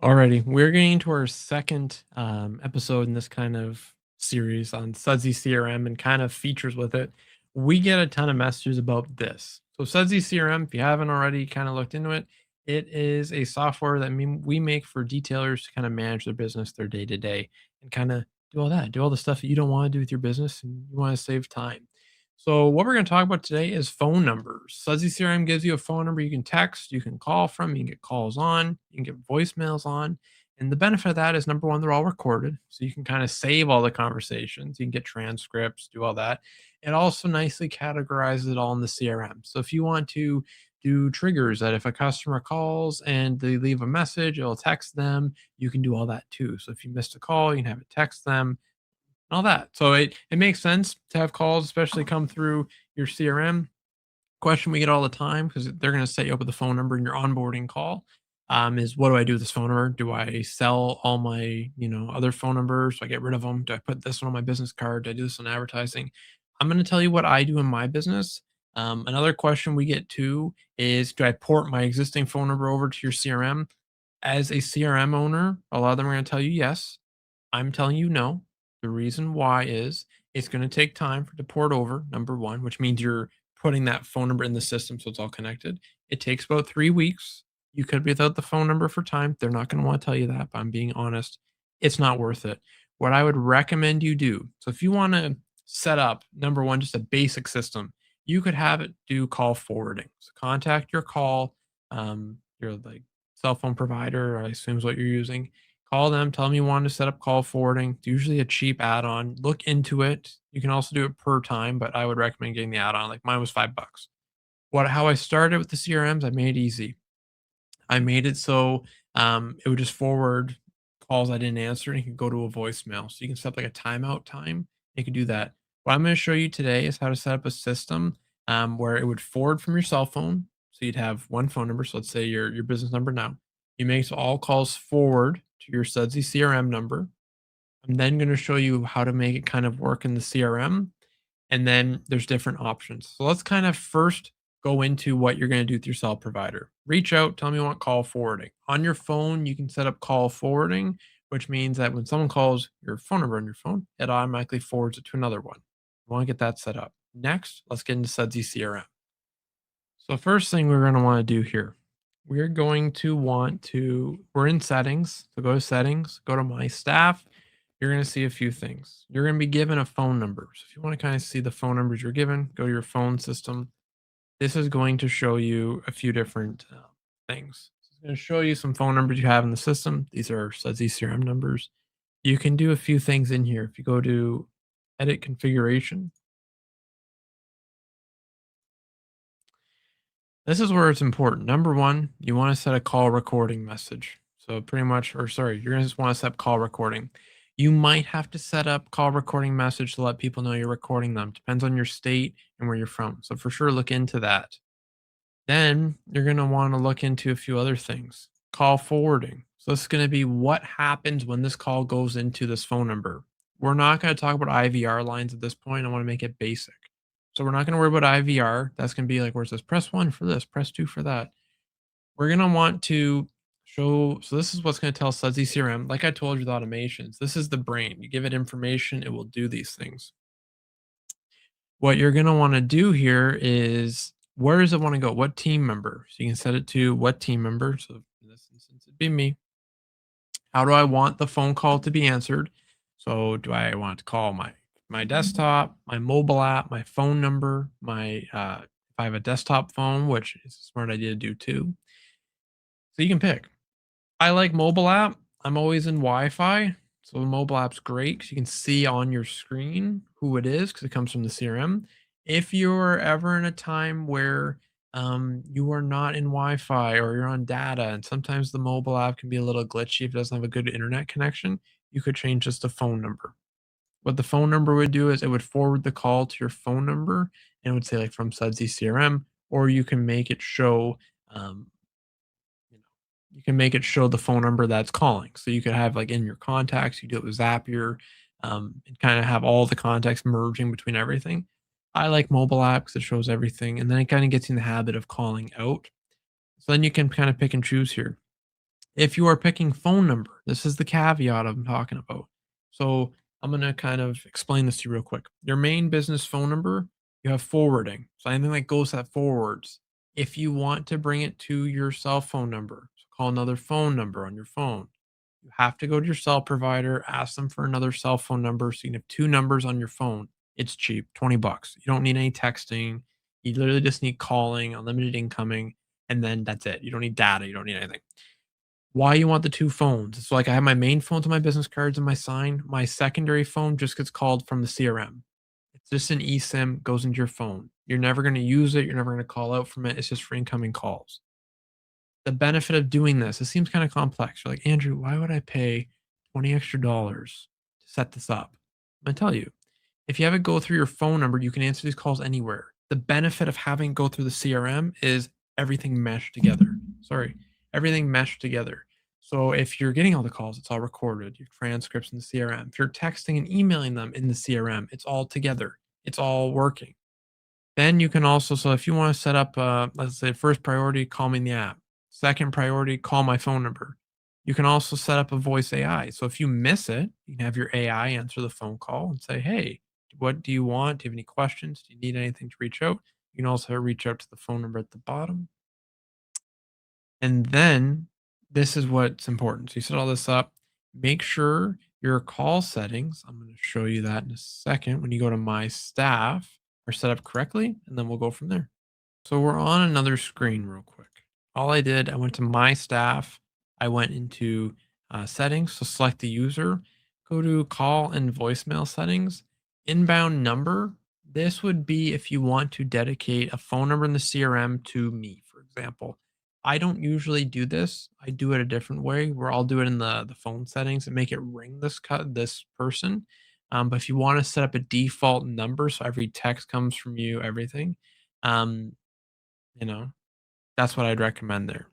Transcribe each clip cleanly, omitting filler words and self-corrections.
Alrighty, we're getting into our second episode in this kind of series on Sudsy CRM and kind of features with it. We get a ton of messages about this. So Sudsy CRM, if you haven't already kind of looked into it, it is a software that we make for detailers to kind of manage their business, their day to day, and kind of do all that, do all the stuff that you don't want to do with your business and you want to save time. So what we're going to talk about today is phone numbers. Sudsy CRM gives you a phone number you can text, you can call from, you can get calls on, you can get voicemails on. And the benefit of that is number one, they're all recorded. So you can kind of save all the conversations. You can get transcripts, do all that. It also nicely categorizes it all in the CRM. So if you want to do triggers that if a customer calls and they leave a message, it'll text them. You can do all that too. So if you missed a call, you can have it text them all that. So it makes sense to have calls, especially come through your CRM. Question we get all the time because they're going to set you up with a phone number in your onboarding call. Is what do I do with this phone number? Do I sell all my other phone numbers? Do I get rid of them? Do I put this one on my business card? Do I do this on advertising? I'm going to tell you what I do in my business. Another question we get too is do I port my existing phone number over to your CRM? As a CRM owner, a lot of them are going to tell you yes. I'm telling you no. The reason why is it's going to take time for it to port over, number one, which means you're putting that phone number in the system so it's all connected. It takes about 3 weeks. You could be without the phone number for time. They're not going to want to tell you that, but I'm being honest. It's not worth it. What I would recommend you do, so if you want to set up, number one, just a basic system, you could have it do call forwarding. So contact your your like cell phone provider, I assume is what you're using. Call them, tell them you want to set up call forwarding. It's usually a cheap add-on. Look into it. You can also do it per time, but I would recommend getting the add-on. Like mine was $5. How I started with the CRMs, I made it easy. I made it so it would just forward calls I didn't answer and you could go to a voicemail. So you can set up like a timeout time. You can do that. What I'm going to show you today is how to set up a system where it would forward from your cell phone. So you'd have one phone number. So let's say your business number now. You make so all calls forward to your Sudsy CRM number. I'm then going to show you how to make it kind of work in the CRM. And then there's different options. So let's kind of first go into what you're going to do with your cell provider. Reach out, tell me you want call forwarding. On your phone, you can set up call forwarding, which means that when someone calls your phone number on your phone, it automatically forwards it to another one. You want to get that set up. Next, let's get into Sudsy CRM. So first thing we're going to want to do here, we're in settings. So go to settings, go to my staff. You're going to see a few things. You're going to be given a phone number. So if you want to kind of see the phone numbers you're given, go to your phone system. This is going to show you a few different things. It's going to show you some phone numbers you have in the system. These are Sudsy CRM numbers. You can do a few things in here. If you go to edit configuration, this is where it's important. Number one, you want to set a call recording message. So pretty much, or sorry, you're going to just want to set up call recording. You might have to set up call recording message to let people know you're recording them. Depends on your state and where you're from. So for sure, look into that. Then you're going to want to look into a few other things. Call forwarding. So this is going to be what happens when this call goes into this phone number. We're not going to talk about IVR lines at this point. I want to make it basic. So we're not going to worry about IVR. That's going to be like where it says press one for this, press two for that. We're going to want to show. So this is what's going to tell Sudsy CRM. Like I told you, the automations. This is the brain. You give it information, it will do these things. What you're going to want to do here is where does it want to go? What team member? So you can set it to what team member. So in this instance, it'd be me. How do I want the phone call to be answered? So do I want to call my desktop, my mobile app, my phone number, if I have a desktop phone, which is a smart idea to do too. So you can pick. I like mobile app. I'm always in Wi-Fi. So the mobile app's great because you can see on your screen who it is because it comes from the CRM. If you're ever in a time where you are not in Wi-Fi or you're on data, and sometimes the mobile app can be a little glitchy if it doesn't have a good internet connection, you could change just the phone number. What the phone number would do is it would forward the call to your phone number and it would say like from Sudsy CRM, or you can make it show um, you know, you can make it show the phone number that's calling. So you could have like in your contacts, you do it with Zapier, and kind of have all the contacts merging between everything. I like mobile app because it shows everything, and then it kind of gets you in the habit of calling out. So then you can kind of pick and choose here. If you are picking phone number, this is the caveat I'm talking about. So I'm going to kind of explain this to you real quick. Your main business phone number, you have forwarding. So anything that goes that forwards. If you want to bring it to your cell phone number, so call another phone number on your phone. You have to go to your cell provider, ask them for another cell phone number so you can have two numbers on your phone. It's cheap, 20 bucks. You don't need any texting. You literally just need calling, unlimited incoming, and then that's it. You don't need data. You don't need anything. Why you want the 2 phones? It's like I have my main phone to my business cards and my sign. My secondary phone just gets called from the CRM. It's just an eSIM, goes into your phone. You're never gonna use it, you're never gonna call out from it, it's just for incoming calls. The benefit of doing this, it seems kinda complex. You're like, "Andrew, why would I pay 20 extra dollars to set this up?" I'm gonna tell you. If you have it go through your phone number, you can answer these calls anywhere. The benefit of having it go through the CRM is everything meshed together. Sorry, everything meshed together. So if you're getting all the calls, it's all recorded, your transcripts in the CRM. If you're texting and emailing them in the CRM, it's all together. It's all working. Then you can also, so if you want to set up, let's say, first priority, call me in the app. Second priority, call my phone number. You can also set up a voice AI. So if you miss it, you can have your AI answer the phone call and say, "Hey, what do you want? Do you have any questions? Do you need anything to reach out?" You can also reach out to the phone number at the bottom. And then this is what's important. So you set all this up. Make sure your call settings, I'm going to show you that in a second when you go to my staff, are set up correctly, and then we'll go from there. So we're on another screen real quick. All I did, I went to my staff. I went into settings, so select the user, go to call and voicemail settings, inbound number. This would be if you want to dedicate a phone number in the CRM to me, for example. I don't usually do this. I do it a different way where I'll do it in the phone settings and make it ring this person. But if you want to set up a default number, so every text comes from you, everything, um, you know, that's what I'd recommend there.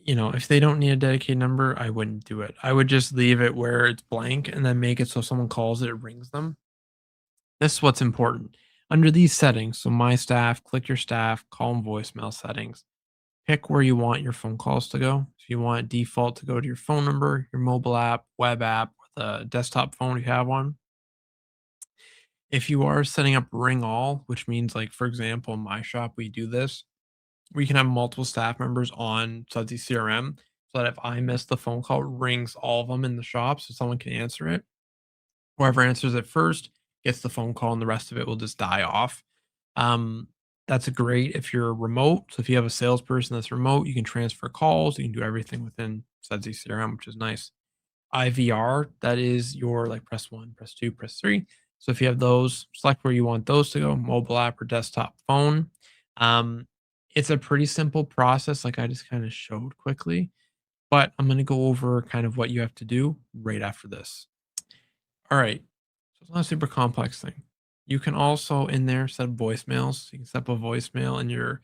If they don't need a dedicated number, I wouldn't do it. I would just leave it where it's blank and then make it so if someone calls it, it rings them. This is what's important. Under these settings, so my staff, click your staff, call and voicemail settings. Pick where you want your phone calls to go. If you want default to go to your phone number, your mobile app, web app, or the desktop phone you have one. If you are setting up ring all, which means like for example, in my shop, we do this. We can have multiple staff members on Sudsy CRM so that if I miss the phone call, it rings all of them in the shop so someone can answer it. Whoever answers it first gets the phone call and the rest of it will just die off. Um, that's great if you're remote. So if you have a salesperson that's remote, you can transfer calls, you can do everything within Sudsy CRM, which is nice. IVR, that is your like press one, press two, press three. So if you have those, select where you want those to go, mobile app or desktop phone. Um, it's a pretty simple process, like I just kind of showed quickly, but I'm going to go over kind of what you have to do right after this. All right. So it's not a super complex thing. You can also in there set up voicemails. You can set up a voicemail in your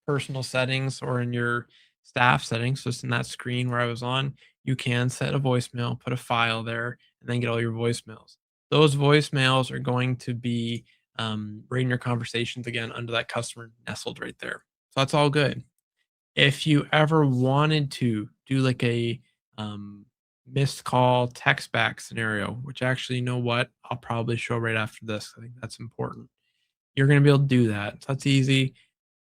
personal settings or in your staff settings. So it's in that screen where I was on. You can set a voicemail, put a file there, and then get all your voicemails. Those voicemails are going to be right in your conversations again under that customer nestled right there. So that's all good. If you ever wanted to do like a um, missed call text back scenario, which actually, you know what? I'll probably show right after this. I think that's important. You're going to be able to do that. So that's easy.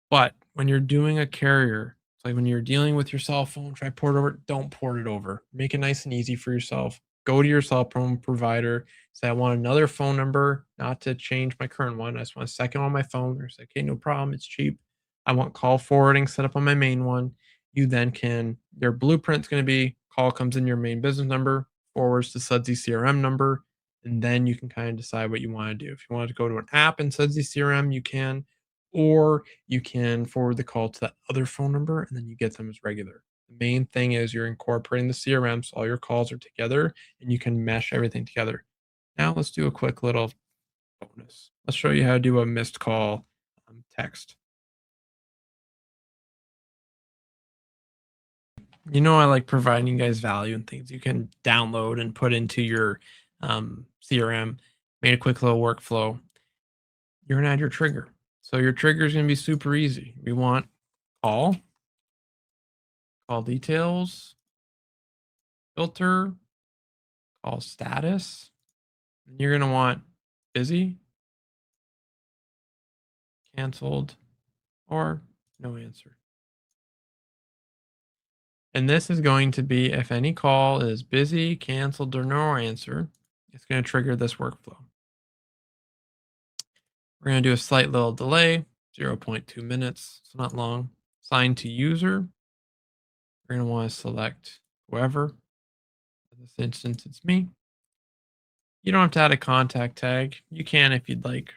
But when you're doing a carrier, it's like when you're dealing with your cell phone, try port over, don't port it over. Make it nice and easy for yourself. Go to your cell phone provider, say, I want another phone number, not to change my current one. I just want a second on my phone. Or say, okay, no problem. It's cheap. I want call forwarding set up on my main one. You then can, their blueprint's going to be call comes in your main business number, forwards to Sudsy CRM number, and then you can kind of decide what you want to do. If you want to go to an app in Sudsy CRM, you can, or you can forward the call to that other phone number and then you get them as regular. The main thing is you're incorporating the CRM so all your calls are together and you can mesh everything together. Now let's do a quick little bonus. Let's show you how to do a missed call text. I like providing you guys value and things you can download and put into your CRM. Made a quick little workflow. You're gonna add your trigger. So your trigger is gonna be super easy. We want call, call details, filter, call status. And you're going to want busy, canceled, or no answer. And this is going to be if any call is busy, canceled, or no answer, it's going to trigger this workflow. We're going to do a slight little delay, 0.2 minutes. It's not long. Assign to user. We're going to want to select whoever. In this instance, it's me. You don't have to add a contact tag. You can if you'd like.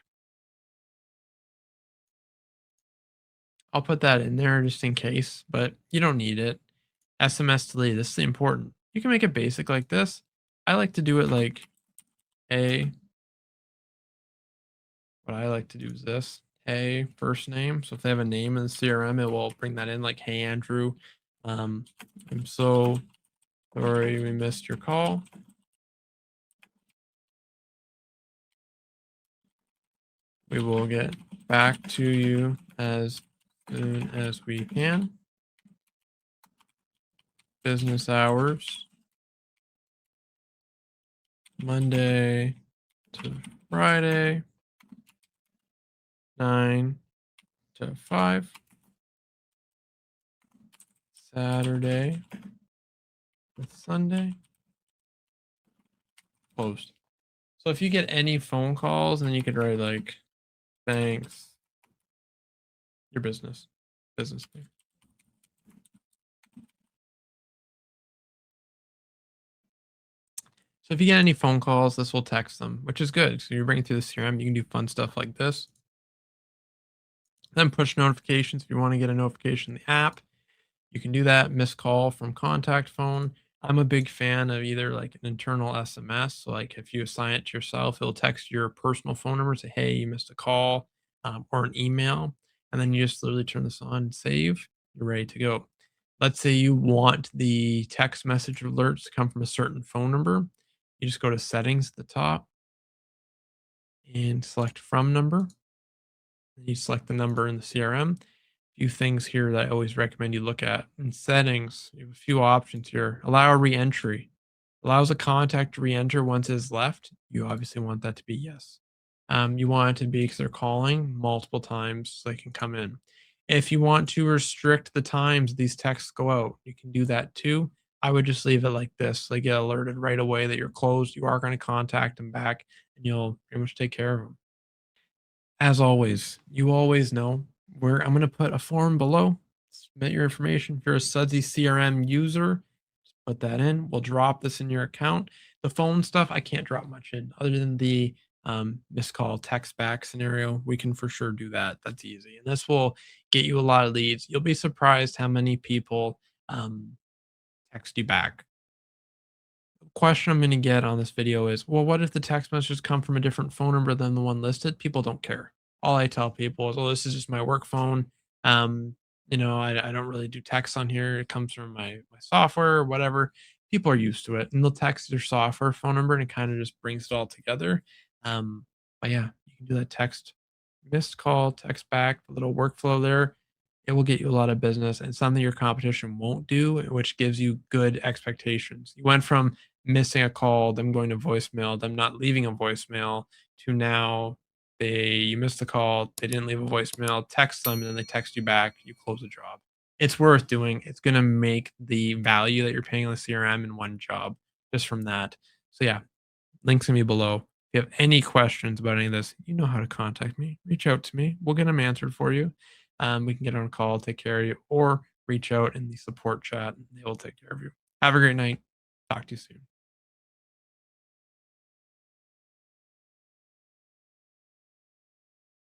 I'll put that in there just in case, but you don't need it. SMS delete. This is important. You can make it basic like this. I like to do it like, hey, what I like to do is this. Hey, first name. So if they have a name in the CRM, it will bring that in like, hey, Andrew. I'm so sorry we missed your call. We will get back to you as soon as we can. Business hours, Monday to Friday, 9 to 5. Saturday to Sunday, closed. So if you get any phone calls, and then you could write like, thanks, your business name. So if you get any phone calls, this will text them, which is good. So you're bringing through the CRM, you can do fun stuff like this. Then push notifications if you want to get a notification in the app. You can do that. Missed call from contact phone. I'm a big fan of either like an internal SMS. So like if you assign it to yourself, it'll text your personal phone number, say, hey, you missed a call, or an email. And then you just literally turn this on and save. You're ready to go. Let's say you want the text message alerts to come from a certain phone number. You just go to settings at the top and select from number. You select the number in the CRM. Few things here that I always recommend you look at. In settings, you have a few options here. Allow re-entry. Allows a contact to re-enter once it's left. You obviously want that to be yes. You want it to be because they're calling multiple times so they can come in. If you want to restrict the times these texts go out, you can do that too. I would just leave it like this. They get alerted right away that you're closed. You are going to contact them back and you'll pretty much take care of them. As always, you always know where I'm going to put a form below. Submit your information. If you're a Sudsy CRM user, just put that in. We'll drop this in your account. The phone stuff, I can't drop much in other than the missed call text back scenario. We can for sure do that. That's easy. And this will get you a lot of leads. You'll be surprised how many people text you back. Question I'm going to get on this video is, well, what if the text messages come from a different phone number than the one listed? People don't care. All I tell people is, oh, this is just my work phone. I don't really do text on here. It comes from my software or whatever. People are used to it, and they'll text their software phone number, and it kind of just brings it all together. But yeah, you can do that text missed call, text back, the little workflow there. It will get you a lot of business and something your competition won't do, which gives you good expectations. You went from missing a call, them going to voicemail, them not leaving a voicemail, to now you missed the call, they didn't leave a voicemail, text them, and then they text you back, you close the job. It's worth doing. It's going to make the value that you're paying on the CRM in one job just from that. So yeah, links going to be below. If you have any questions about any of this, you know how to contact me. Reach out to me. We'll get them answered for you. We can get on a call, take care of you, or reach out in the support chat and they will take care of you. Have a great night. Talk to you soon.